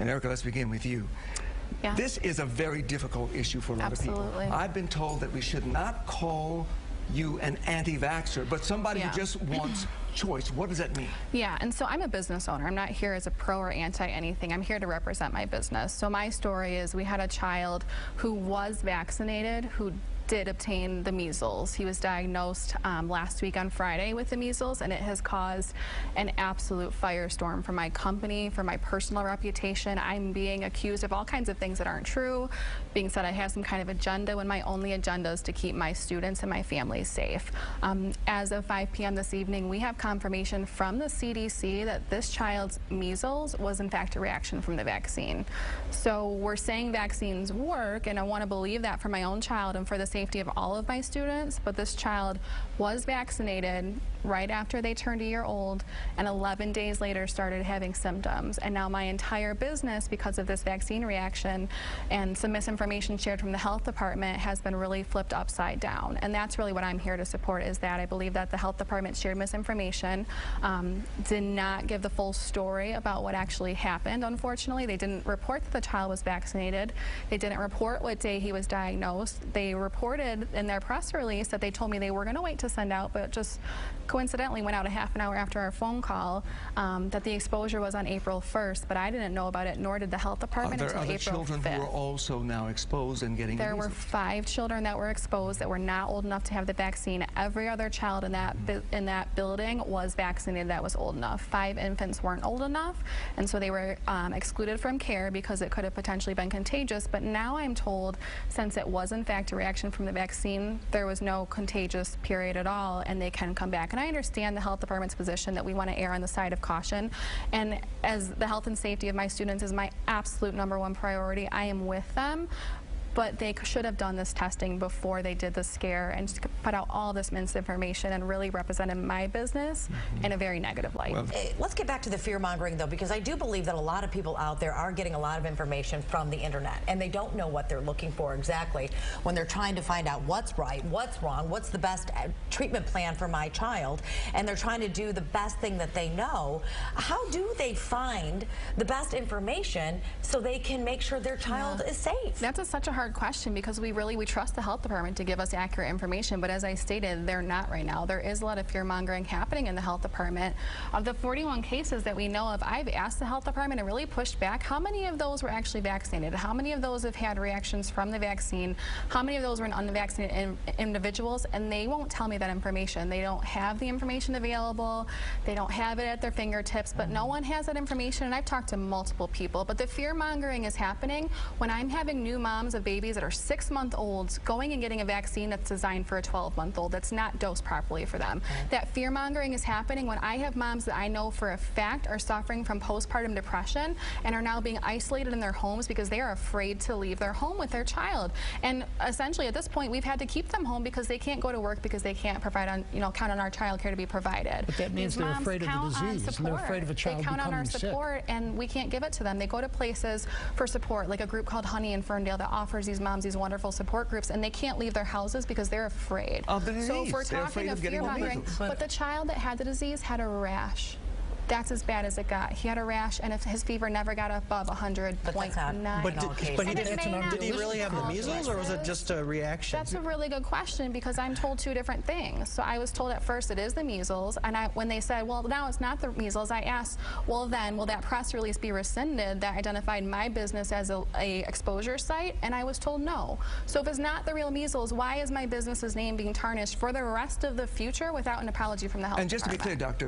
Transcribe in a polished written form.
And Erica, let's begin with you. Yeah. This is a very difficult issue for a lot of people. I've been told that we should not call you an anti-vaxxer, but somebody who just wants choice. What does that mean? Yeah, and so I'm a business owner. I'm not here as a pro or anti anything. I'm here to represent my business. So my story is we had a child who was vaccinated who did obtain the measles. He was diagnosed last week on Friday with the measles, and it has caused an absolute firestorm for my company, for my personal reputation. I'm being accused of all kinds of things that aren't true, being said I have some kind of agenda when my only agenda is to keep my students and my family safe. As of 5 p.m. this evening, we have confirmation from the CDC that this child's measles was in fact a reaction from the vaccine. So we're saying vaccines work, and I want to believe that for my own child and for the safety of all of my students, but this child was vaccinated right after they turned a year old, and 11 days later started having symptoms. And now my entire business, because of this vaccine reaction and some misinformation shared from the health department, has been really flipped upside down. And that's really what I'm here to support, is that I believe that the health department shared misinformation, did not give the full story about what actually happened. Unfortunately, they didn't report that the child was vaccinated. They didn't report what day he was diagnosed. They reported in their press release that they told me they were going to wait to send out, but just coincidentally went out a half an hour after our phone call, that the exposure was on April 1st, but I didn't know about it, nor did the health department until April 5th. Are there other children who are also now exposed and getting There were 5 children that were exposed that were not old enough to have the vaccine. Every other child in that building was vaccinated that was old enough. 5 infants weren't old enough, and so they were excluded from care because it could have potentially been contagious. But now I'm told, since it was in fact a reaction from the vaccine, there was no contagious period at all, and they can come back. And I understand the health department's position that we want to err on the side of caution, and as the health and safety of my students is my absolute #1 priority, I am with them. But they should have done this testing before they did the scare and put out all this misinformation and really represented my business in a very negative light. Well, let's get back to the fear-mongering, though, because I do believe that a lot of people out there are getting a lot of information from the internet, and they don't know what they're looking for exactly when they're trying to find out what's right, what's wrong, what's the best treatment plan for my child, and they're trying to do the best thing that they know. How do they find the best information so they can make sure their child is safe? That's such a hard question, because we trust the health department to give us accurate information, but as I stated, they're not right now. There is a lot of fear-mongering happening in the health department. Of the 41 cases that we know of, I've asked the health department and really pushed back, how many of those were actually vaccinated? How many of those have had reactions from the vaccine? How many of those were in unvaccinated individuals? And they won't tell me that information. They don't have the information available. They don't have it at their fingertips, but no one has that information, and I've talked to multiple people. But the fear-mongering is happening when I'm having new moms of babies that are 6-month-olds going and getting a vaccine that's designed for a 12-month-old that's not dosed properly for them. That fear-mongering is happening when I have moms that I know for a fact are suffering from postpartum depression and are now being isolated in their homes because they are afraid to leave their home with their child. And essentially at this point we've had to keep them home because they can't go to work because they can't provide on, count on our child care to be provided. But that means they're afraid of the disease, and they're afraid of a child becoming sick. They count on our support, and we can't give it to them. They go to places for support, like a group called Honey in Ferndale that offers these moms these wonderful support groups, and they can't leave their houses because they're afraid. Of the disease. So if we're talking of fear-mongering, but the child that had the disease had a rash. That's as bad as it got. He had a rash, and if his fever never got above 100.9. But did he really have the measles, or was it just a reaction? That's a really good question, because I'm told 2 different things. So I was told at first it is the measles, and when they said, well, now it's not the measles, I asked, well, then will that press release be rescinded that identified my business as a exposure site? And I was told no. So if it's not the real measles, why is my business's name being tarnished for the rest of the future without an apology from the health department? And just to be clear, Doctor,